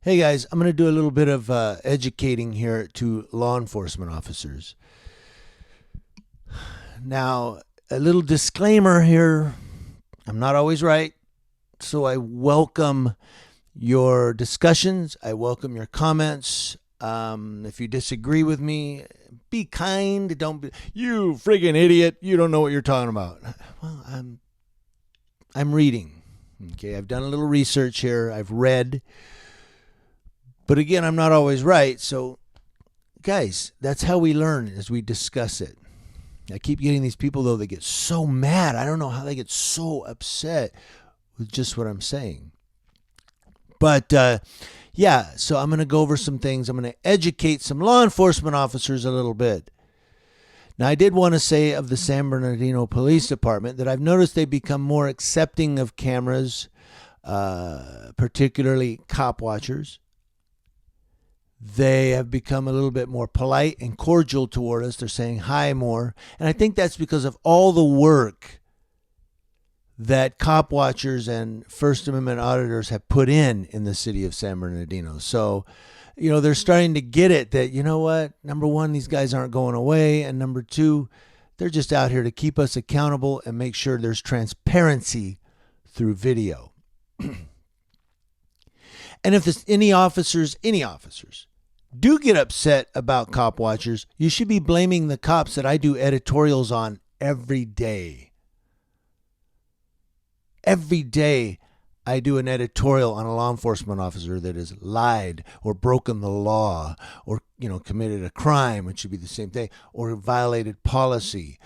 Hey guys, I'm going to do a little bit of educating here to law enforcement officers. Now, a little disclaimer here. I'm not always right, so I welcome your discussions. I welcome your comments. If you disagree with me, be kind. Don't be, you friggin' idiot. You don't know what you're talking about. Well, I'm reading. Okay, I've done a little research here. I've read. But again, I'm not always right. So, guys, that's how we learn as we discuss it. I keep getting these people, though, they get so mad. I don't know how they get so upset with just what I'm saying. But, yeah, so I'm going to go over some things. I'm going to educate some law enforcement officers a little bit. Now, I did want to say of the San Bernardino Police Department that I've noticed they've become more accepting of cameras, particularly cop watchers. They have become a little bit more polite and cordial toward us. They're saying hi more. And I think that's because of all the work that cop watchers and First Amendment auditors have put in the city of San Bernardino. So, they're starting to get it that, you know what? Number one, these guys aren't going away. And number two, they're just out here to keep us accountable and make sure there's transparency through video. And if there's any officers do get upset about cop watchers, you should be blaming the cops that I do editorials on every day. Every day I do an editorial on a law enforcement officer that has lied or broken the law or, committed a crime, which should be the same thing, or violated policy,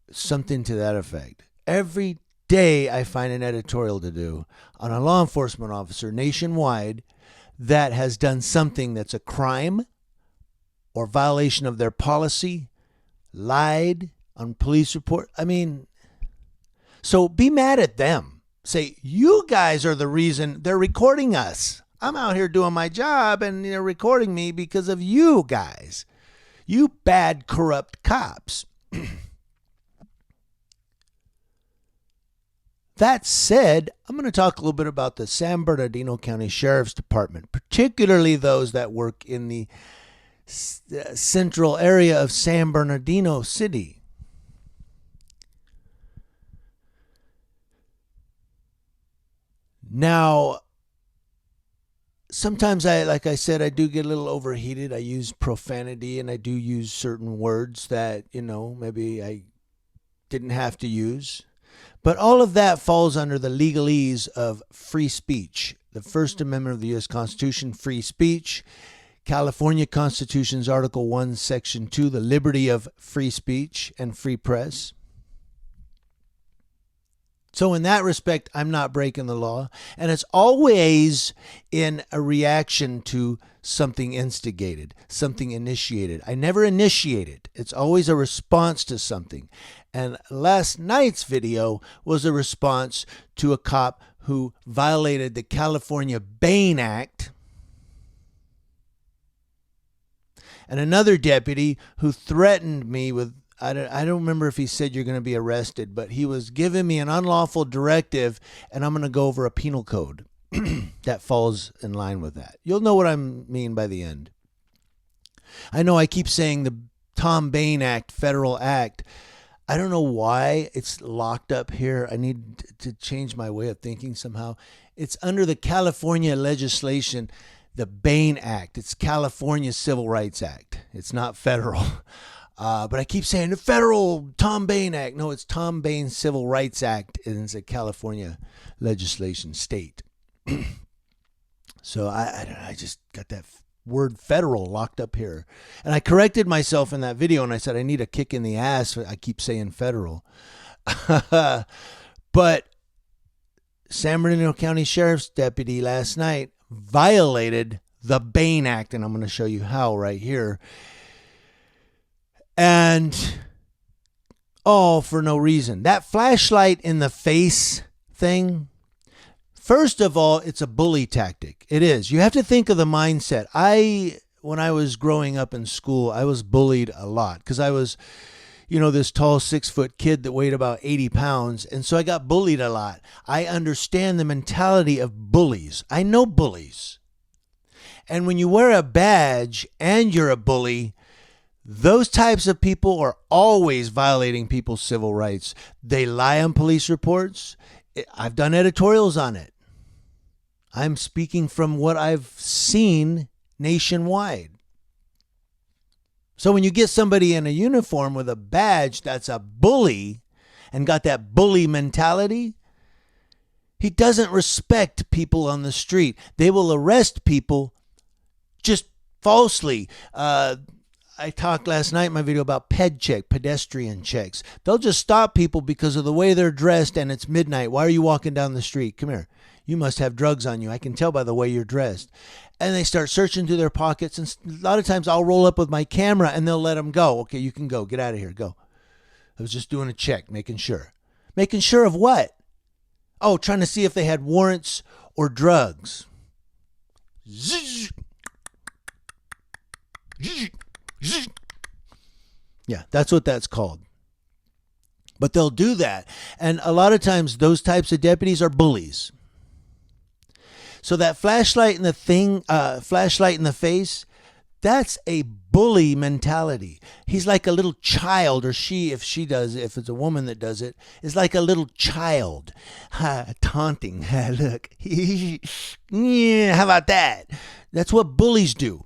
something to that effect. Every day I find an editorial to do on a law enforcement officer nationwide that has done something that's a crime or violation of their policy, lied on police report. So be mad at them. Say, you guys are the reason they're recording us. I'm out here doing my job and they're recording me because of you guys. You bad, corrupt cops. That said, I'm going to talk a little bit about the San Bernardino County Sheriff's Department, particularly those that work in the central area of San Bernardino City. Now, sometimes like I said, I do get a little overheated. I use profanity and I do use certain words that, maybe I didn't have to use. But all of that falls under the legalese of free speech. The First Amendment of the U.S. Constitution, free speech. California Constitution's Article 1, Section 2, the liberty of free speech and free press. So in that respect, I'm not breaking the law. And it's always in a reaction to something instigated, something initiated. I never initiate it. It's always a response to something. And last night's video was a response to a cop who violated the California Bane Act. And another deputy who threatened me with, I don't remember if he said you're going to be arrested, but he was giving me an unlawful directive, and I'm going to go over a penal code that falls in line with that. You'll know what I mean by the end. I know I keep saying the Tom Bane Act, federal act. I don't know why it's locked up here. I need to change my way of thinking somehow. It's under the California legislation, the Bane Act. It's California Civil Rights Act. It's not federal. But I keep saying the federal Tom Bane Act. No, it's Tom Bane Civil Rights Act, and it's a California legislation state. So I just got that word federal locked up here. And I corrected myself in that video, and I said I need a kick in the ass. I keep saying federal. But San Bernardino County Sheriff's deputy last night violated the Bane Act, and I'm going to show you how right here. And all for no reason. That flashlight in the face thing, first of all, it's a bully tactic. It is. You have to think of the mindset. When I was growing up in school, I was bullied a lot because I was, this tall 6-foot kid that weighed about 80 pounds. And so I got bullied a lot. I understand the mentality of bullies. I know bullies. And when you wear a badge and you're a bully, those types of people are always violating people's civil rights. They lie on police reports. I've done editorials on it. I'm speaking from what I've seen nationwide. So when you get somebody in a uniform with a badge that's a bully and got that bully mentality, he doesn't respect people on the street. They will arrest people just falsely. I talked last night in my video about pedestrian checks. They'll just stop people because of the way they're dressed and it's midnight. Why are you walking down the street? Come here. You must have drugs on you. I can tell by the way you're dressed. And they start searching through their pockets. And a lot of times I'll roll up with my camera and they'll let them go. Okay, you can go. Get out of here. Go. I was just doing a check, making sure. Making sure of what? Oh, trying to see if they had warrants or drugs. Yeah, that's what that's called. But they'll do that. And a lot of times those types of deputies are bullies. So that flashlight in the flashlight in the face, that's a bully mentality. He's like a little child, or if it's a woman that does it, is like a little child. Taunting. Look. Yeah, how about that? That's what bullies do.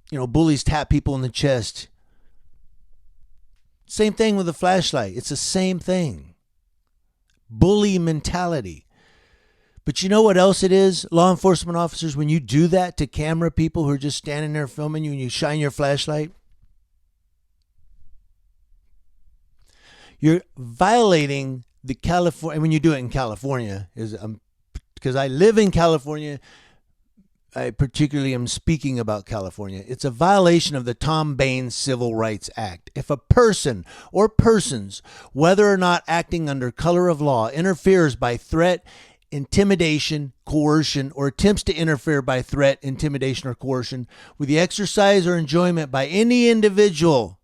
You know, bullies tap people in the chest. Same thing with a flashlight. It's the same thing. Bully mentality. But you know what else it is? Law enforcement officers, when you do that to camera people who are just standing there filming you and you shine your flashlight, you're violating the California, and when you do it in California, because I live in California, I particularly am speaking about California. It's a violation of the Tom Bane Civil Rights Act. If a person or persons, whether or not acting under color of law, interferes by threat, intimidation, coercion, or attempts to interfere by threat, intimidation, or coercion with the exercise or enjoyment by any individual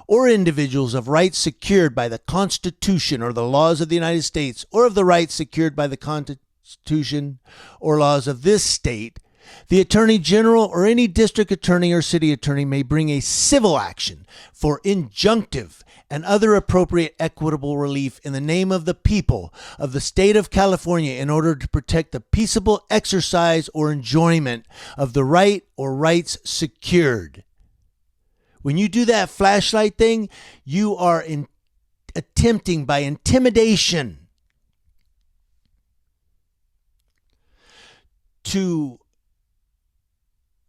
or individuals of rights secured by the Constitution or the laws of the United States, or of the rights secured by the Constitution or laws of this state, the Attorney General or any district attorney or city attorney may bring a civil action for injunctive and other appropriate equitable relief in the name of the people of the state of California in order to protect the peaceable exercise or enjoyment of the right or rights secured. When you do that flashlight thing, you are attempting by intimidation to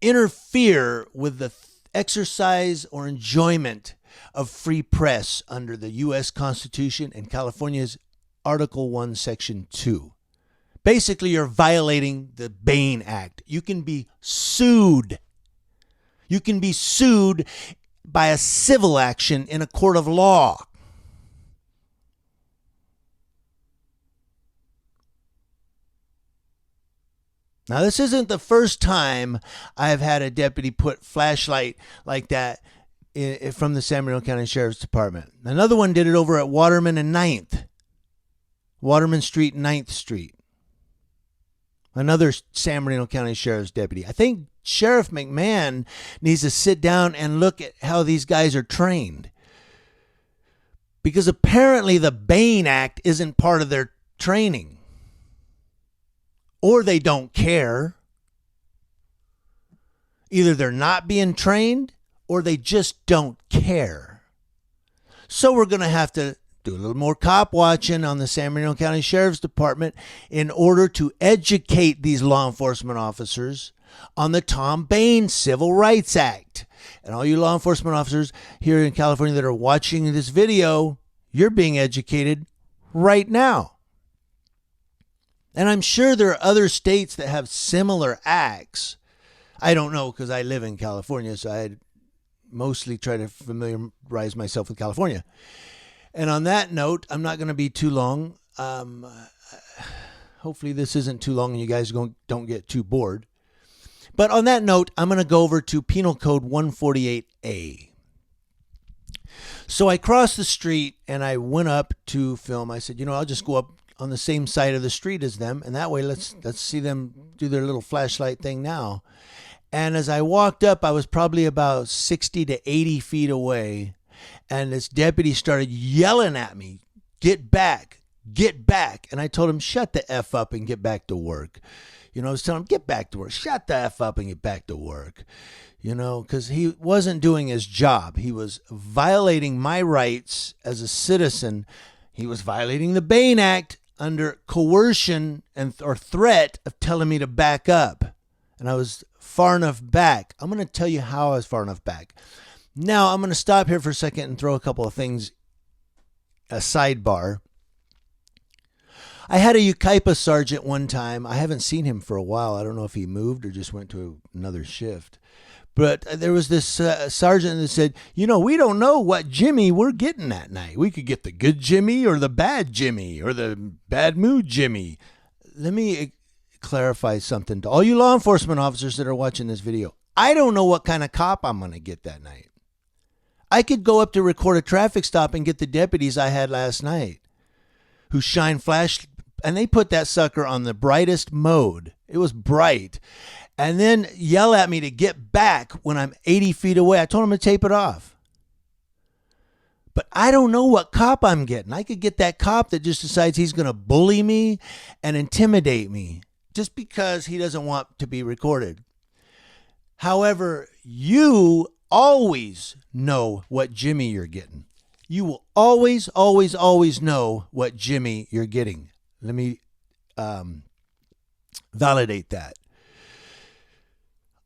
interfere with the exercise or enjoyment of free press under the U.S. Constitution and California's Article 1, Section 2. Basically, you're violating the Bane Act. You can be sued. You can be sued by a civil action in a court of law. Now, this isn't the first time I've had a deputy put flashlight like that from the San Bernardino County Sheriff's Department. Another one did it over at Waterman and 9th. Waterman Street, 9th Street. Another San Bernardino County Sheriff's deputy. I think Sheriff McMahon needs to sit down and look at how these guys are trained. Because apparently the Bane Act isn't part of their training. Or they don't care. Either they're not being trained or they just don't care. So we're going to have to do a little more cop watching on the San Bernardino County Sheriff's Department in order to educate these law enforcement officers on the Tom Bane Civil Rights Act. And all you law enforcement officers here in California that are watching this video, you're being educated right now. And I'm sure there are other states that have similar acts. I don't know because I live in California, so I mostly try to familiarize myself with California. And on that note, I'm not going to be too long. Hopefully this isn't too long and you guys don't get too bored. But on that note, I'm going to go over to Penal Code 148A. So I crossed the street and I went up to film. I said, I'll just go up on the same side of the street as them, and that way let's see them do their little flashlight thing now. And as I walked up, I was probably about 60 to 80 feet away, and this deputy started yelling at me, "Get back, get back." And I told him, "Shut the F up and get back to work." I was telling him, "Get back to work. Shut the F up and get back to work." Because he wasn't doing his job. He was violating my rights as a citizen. He was violating the Bane Act under coercion or threat of telling me to back up. And I was far enough back. I'm going to tell you how I was far enough back. Now, I'm going to stop here for a second and throw a couple of things, a sidebar. I had a Ukaipa sergeant one time. I haven't seen him for a while. I don't know if he moved or just went to another shift. But there was this sergeant that said, we don't know what Jimmy we're getting that night. We could get the good Jimmy or the bad Jimmy or the bad mood Jimmy. Let me clarify something to all you law enforcement officers that are watching this video. I don't know what kind of cop I'm going to get that night. I could go up to record a traffic stop and get the deputies I had last night who shine flash, and they put that sucker on the brightest mode. It was bright. And then yell at me to get back when I'm 80 feet away. I told him to tape it off. But I don't know what cop I'm getting. I could get that cop that just decides he's going to bully me and intimidate me just because he doesn't want to be recorded. However, you always know what Jimmy you're getting. You will always, always, always know what Jimmy you're getting. Let me validate that.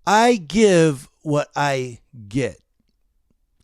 I give what I get.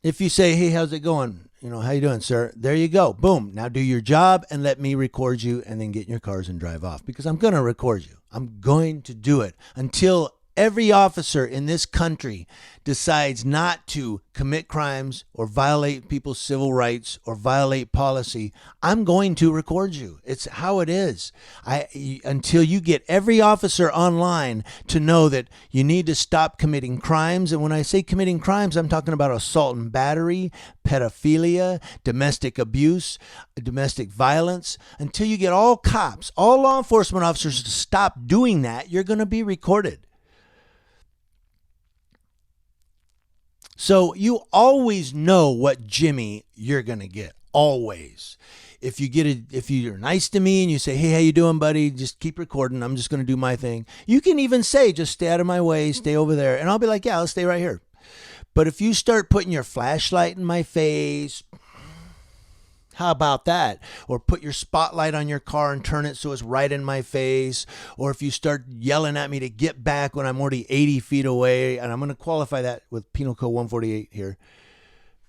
If you say, "Hey, how's it going? How you doing, sir?" There you go. Boom. Now do your job and let me record you and then get in your cars and drive off because I'm going to record you. I'm going to do it until every officer in this country decides not to commit crimes or violate people's civil rights or violate policy. I'm going to record you. It's how it is. Until you get every officer online to know that you need to stop committing crimes. And when I say committing crimes, I'm talking about assault and battery, pedophilia, domestic abuse, domestic violence. Until you get all cops, all law enforcement officers to stop doing that, you're going to be recorded. So you always know what Jimmy you're going to get. Always. If you're nice to me and you say, "Hey, how you doing, buddy? Just keep recording. I'm just going to do my thing." You can even say, "Just stay out of my way, stay over there." And I'll be like, "Yeah, I'll stay right here." But if you start putting your flashlight in my face, how about that? Or put your spotlight on your car and turn it so it's right in my face. Or if you start yelling at me to get back when I'm already 80 feet away, and I'm going to qualify that with Penal Code 148 here,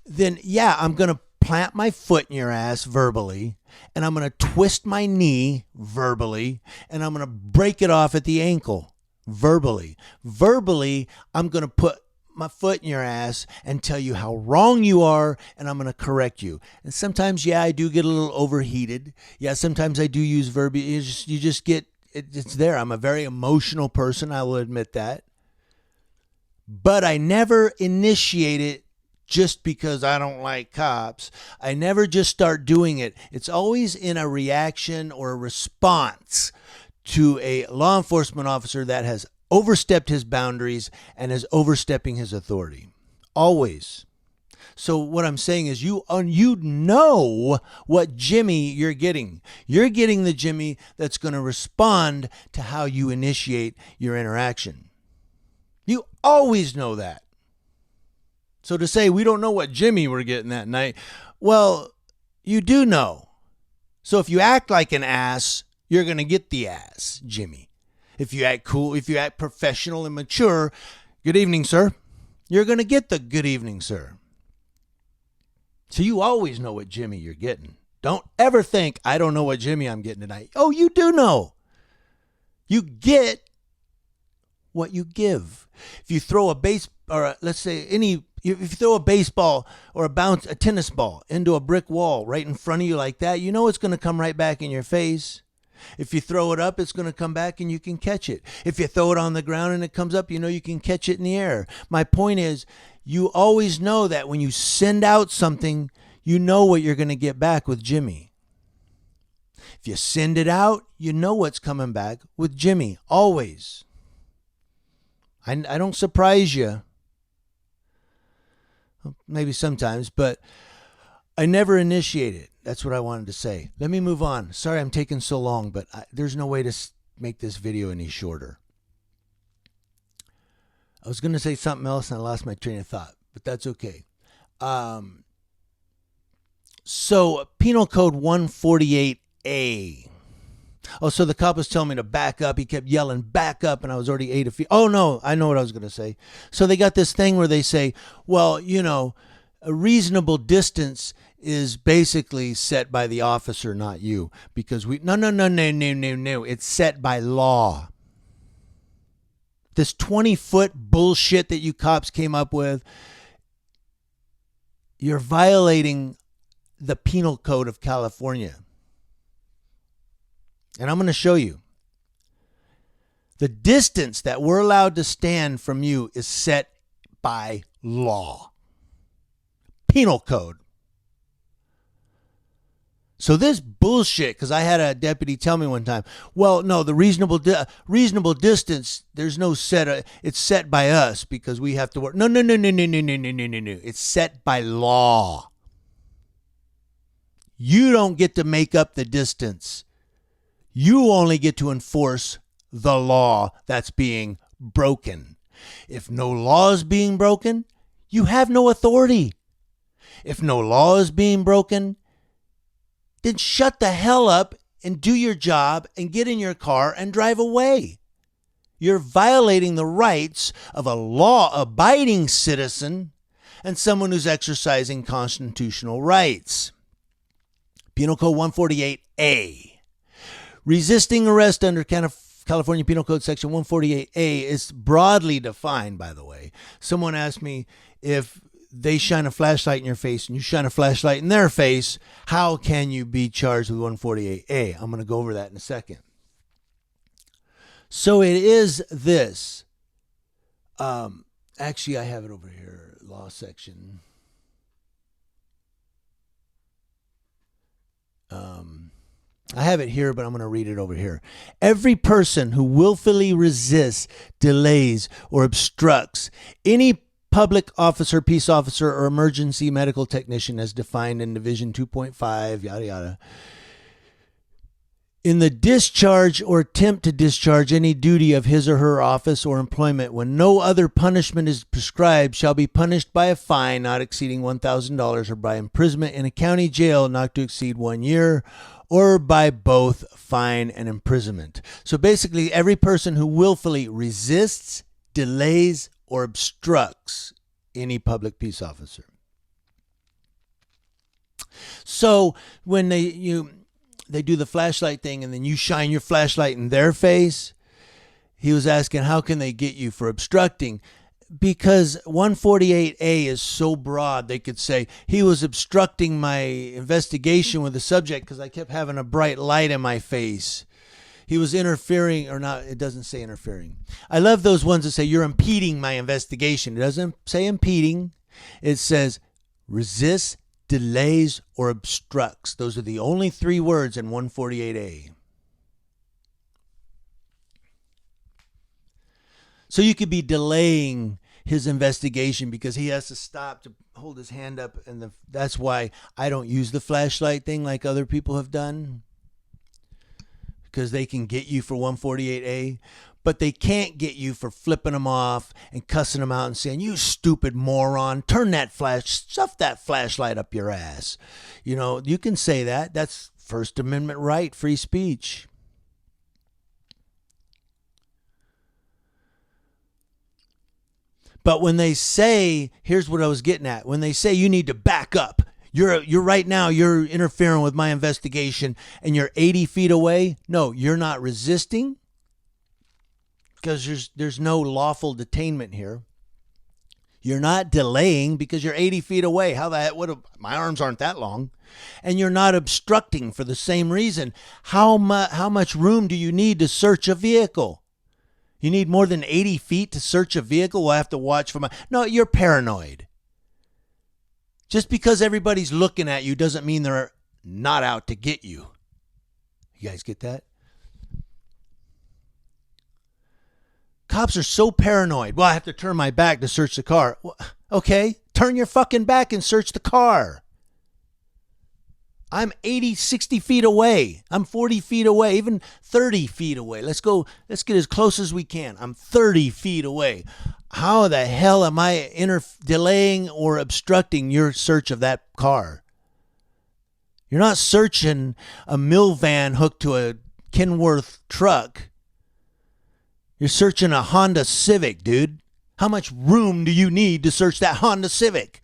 then yeah, I'm going to plant my foot in your ass verbally, and I'm going to twist my knee verbally, and I'm going to break it off at the ankle verbally. Verbally, I'm going to put my foot in your ass and tell you how wrong you are, and I'm going to correct you. And sometimes, yeah, I do get a little overheated. Yeah, sometimes I do use verbiage. You just get, it's there. I'm a very emotional person, I will admit that. But I never initiate it just because I don't like cops. I never just start doing it. It's always in a reaction or a response to a law enforcement officer that has overstepped his boundaries and is overstepping his authority. Always. So what I'm saying is you know what Jimmy you're getting. You're getting the Jimmy that's going to respond to how you initiate your interaction. You always know that. So to say we don't know what Jimmy we're getting that night, well, you do know. So if you act like an ass, you're going to get the ass, Jimmy. If you act cool, if you act professional and mature, "Good evening, sir," you're going to get the "Good evening, sir." So you always know what Jimmy you're getting. Don't ever think, "I don't know what Jimmy I'm getting tonight." Oh, you do know. You get what you give. If you throw a if you throw a baseball or a tennis ball into a brick wall right in front of you like that, you know it's going to come right back in your face. If you throw it up, it's going to come back and you can catch it. If you throw it on the ground and it comes up, you know you can catch it in the air. My point is, you always know that when you send out something, you know what you're going to get back with Jimmy. If you send it out, you know what's coming back with Jimmy, always. I don't surprise you. Maybe sometimes, but I never initiate it. That's what I wanted to say. Let me move on. Sorry I'm taking so long, but there's no way to make this video any shorter. I was going to say something else and I lost my train of thought, but that's okay. So Penal Code 148A. Oh, so the cop was telling me to back up. He kept yelling, back up, and I was already 8 feet. Oh, no, I know what I was going to say. So they got this thing where they say, well, you know, a reasonable distance is basically set by the officer, not you. Because no. It's set by law. This 20-foot bullshit that you cops came up with, you're violating the Penal Code of California. And I'm going to show you. The distance that we're allowed to stand from you is set by law. Penal Code. So this bullshit, because I had a deputy tell me one time, well, no, the reasonable distance, there's no set, it's set by us because we have to work. No. It's set by law. You don't get to make up the distance. You only get to enforce the law that's being broken. If no law is being broken, you have no authority. If no law is being broken, then shut the hell up and do your job and get in your car and drive away. You're violating the rights of a law-abiding citizen and someone who's exercising constitutional rights. Penal Code 148A. Resisting arrest under California Penal Code Section 148A is broadly defined, by the way. Someone asked me, if they shine a flashlight in your face and you shine a flashlight in their face, how can you be charged with 148A? I'm going to go over that in a second. So it is this. Actually, I have it over here, law section. I have it here, but I'm going to read it over here. Every person who willfully resists, delays, or obstructs any public officer, peace officer, or emergency medical technician as defined in Division 2.5, yada, yada, in the discharge or attempt to discharge any duty of his or her office or employment when no other punishment is prescribed shall be punished by a fine not exceeding $1,000 or by imprisonment in a county jail not to exceed 1 year or by both fine and imprisonment. So basically, every person who willfully resists, delays, or obstructs any public peace officer. So when they do the flashlight thing and then you shine your flashlight in their face, he was asking, how can they get you for obstructing? Because 148A is so broad, they could say he was obstructing my investigation with the subject because I kept having a bright light in my face. He was interfering, or not, it doesn't say interfering. I love those ones that say you're impeding my investigation. It doesn't say impeding. It says resists, delays, or obstructs. Those are the only three words in 148A. So you could be delaying his investigation because he has to stop to hold his hand up. And that's why I don't use the flashlight thing like other people have done. Because they can get you for 148A. But they can't get you for flipping them off and cussing them out and saying, you stupid moron, stuff that flashlight up your ass. You know, you can say that. That's First Amendment right, free speech. But when they say, here's what I was getting at. When they say you need to back up, you're right now, you're interfering with my investigation and you're 80 feet away. No, you're not resisting because there's no lawful detainment here. You're not delaying because you're 80 feet away. My arms aren't that long. And you're not obstructing for the same reason. How much room do you need to search a vehicle? You need more than 80 feet to search a vehicle? We'll have to watch for No, you're paranoid. Just because everybody's looking at you doesn't mean they're not out to get you. You guys get that? Cops are so paranoid. Well, I have to turn my back to search the car. Well, okay, turn your fucking back and search the car. I'm 80, 60 feet away. I'm 40 feet away, even 30 feet away. Let's get as close as we can. I'm 30 feet away. How the hell am I delaying or obstructing your search of that car? You're not searching a mill van hooked to a Kenworth truck. You're searching a Honda Civic, dude. How much room do you need to search that Honda Civic?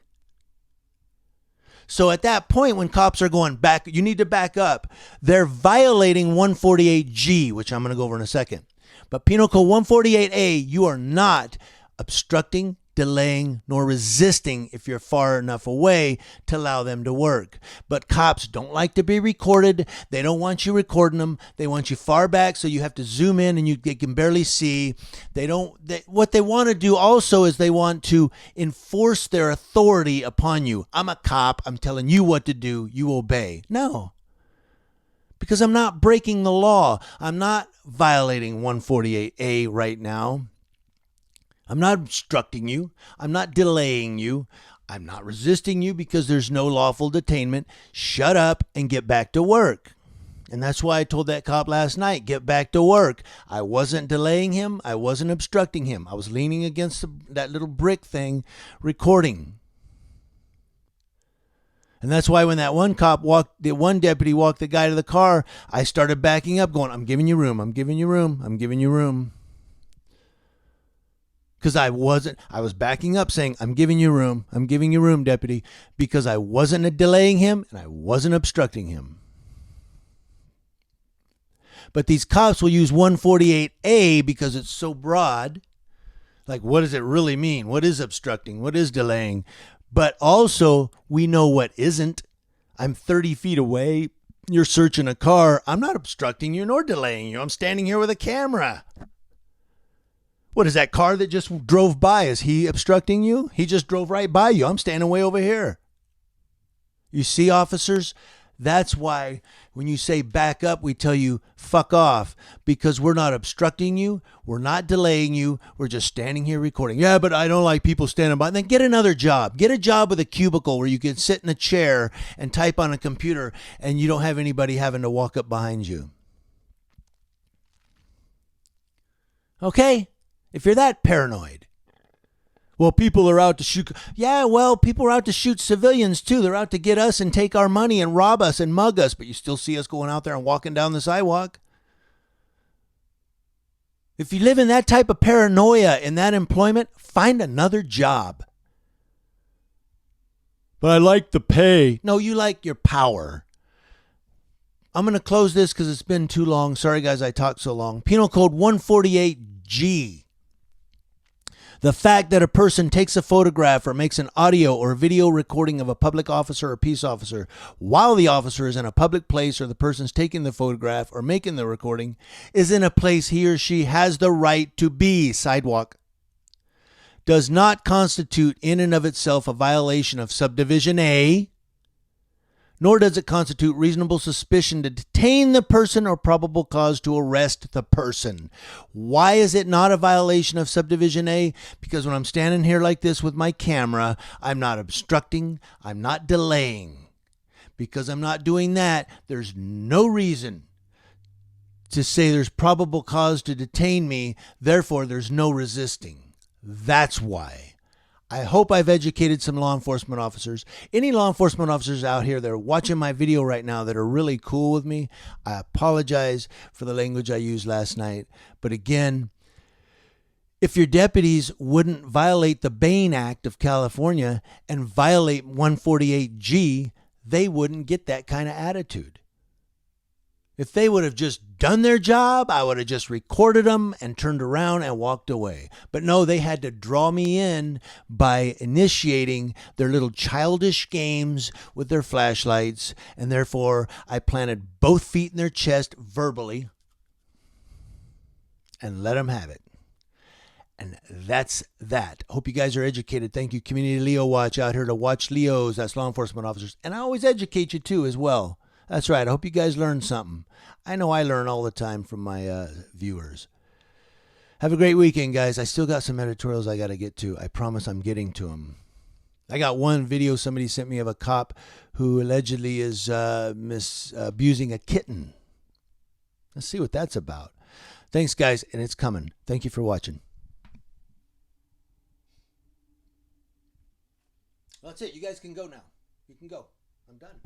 So at that point, when cops are going back, you need to back up. They're violating 148G, which I'm going to go over in a second. But Penal Code 148A, you are not obstructing, delaying, nor resisting if you're far enough away to allow them to work. But cops don't like to be recorded. They don't want you recording them. They want you far back so you have to zoom in and they can barely see. What they want to do also is they want to enforce their authority upon you. I'm a cop. I'm telling you what to do. You obey. No. Because I'm not breaking the law. I'm not violating 148A right now. I'm not obstructing you. I'm not delaying you. I'm not resisting you because there's no lawful detainment. Shut up and get back to work. And that's why I told that cop last night, get back to work. I wasn't delaying him. I wasn't obstructing him. I was leaning against that little brick thing, recording. And that's why when that one deputy walked the guy to the car, I started backing up going, I'm giving you room. I'm giving you room. I'm giving you room. Because I was backing up saying, I'm giving you room, deputy, because I wasn't delaying him and I wasn't obstructing him. But these cops will use 148A because it's so broad. Like, what does it really mean? What is obstructing? What is delaying? But also, we know what isn't. I'm 30 feet away. You're searching a car. I'm not obstructing you nor delaying you. I'm standing here with a camera. What is that car that just drove by? Is he obstructing you? He just drove right by you. I'm standing way over here. You see, officers? That's why when you say back up, we tell you fuck off, because we're not obstructing you. We're not delaying you. We're just standing here recording. Yeah, but I don't like people standing by. Then get another job. Get a job with a cubicle where you can sit in a chair and type on a computer and you don't have anybody having to walk up behind you. Okay? If you're that paranoid. Well, people are out to shoot. Yeah, well, people are out to shoot civilians too. They're out to get us and take our money and rob us and mug us. But you still see us going out there and walking down the sidewalk. If you live in that type of paranoia in that employment, find another job. But I like the pay. No, you like your power. I'm going to close this because it's been too long. Sorry, guys, I talked so long. Penal Code 148G. The fact that a person takes a photograph or makes an audio or video recording of a public officer or peace officer while the officer is in a public place or the person's taking the photograph or making the recording is in a place he or she has the right to be, sidewalk, does not constitute in and of itself a violation of subdivision A, nor does it constitute reasonable suspicion to detain the person or probable cause to arrest the person. Why is it not a violation of subdivision A? Because when I'm standing here like this with my camera, I'm not obstructing, I'm not delaying. Because I'm not doing that, there's no reason to say there's probable cause to detain me, therefore there's no resisting. That's why. I hope I've educated some law enforcement officers. Any law enforcement officers out here that are watching my video right now that are really cool with me, I apologize for the language I used last night. But again, if your deputies wouldn't violate the Bane Act of California and violate 148G, they wouldn't get that kind of attitude. If they would have just done their job, I would have just recorded them and turned around and walked away. But no, they had to draw me in by initiating their little childish games with their flashlights. And therefore, I planted both feet in their chest verbally and let them have it. And that's that. Hope you guys are educated. Thank you, Community Leo Watch, out here to watch Leos. That's law enforcement officers. And I always educate you too as well. That's right. I hope you guys learned something. I know I learn all the time from my viewers. Have a great weekend, guys. I still got some editorials I got to get to. I promise I'm getting to them. I got one video somebody sent me of a cop who allegedly is abusing a kitten. Let's see what that's about. Thanks, guys, and it's coming. Thank you for watching. Well, that's it. You guys can go now. You can go. I'm done.